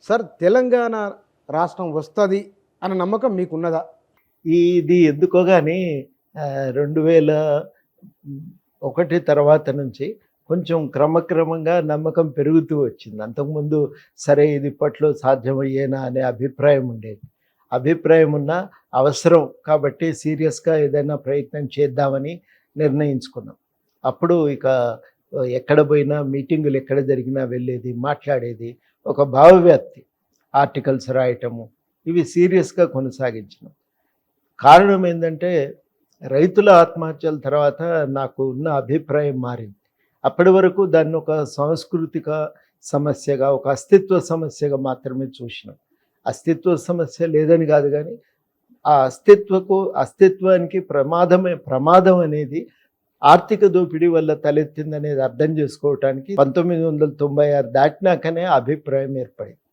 Sir Telangana రాష్ట్రం వస్తుంది అన్న నమ్మకం మీకున్నదా? ఇది ఎందుకో కానీ 2001 తర్వాత నుంచి కొంచెం క్రమక్రమంగా నమ్మకం పెరుగుతూ వచ్చింది. అంతకుముందు సరే ఇది ఇప్పట్లో సాధ్యమయ్యేనా అనే అభిప్రాయం ఉండేది. అభిప్రాయం ఉన్న అవసరం కాబట్టి సీరియస్గా ఏదైనా ప్రయత్నం చేద్దామని నిర్ణయించుకున్నాం. అప్పుడు ఇక ఎక్కడ పోయినా మీటింగులు ఎక్కడ జరిగినా వెళ్ళేది, మాట్లాడేది, ఒక భావవ్యాప్తి, ఆర్టికల్స్ రాయటము, ఇవి సీరియస్గా కొనసాగించినాం. కారణం ఏంటంటే రైతుల ఆత్మహత్యల తర్వాత నాకు ఉన్న అభిప్రాయం మారింది. అప్పటి వరకు దాన్ని ఒక సాంస్కృతిక సమస్యగా, ఒక అస్తిత్వ సమస్యగా మాత్రమే చూసినాం. అస్తిత్వ సమస్య లేదని కాదు, కానీ ఆ అస్తిత్వానికి ప్రమాదం అనేది ఆర్థిక దోపిడీ వల్ల తలెత్తిందనేది అర్థం చేసుకోవటానికి 1996 దాటినాకనే అభిప్రాయం ఏర్పడింది.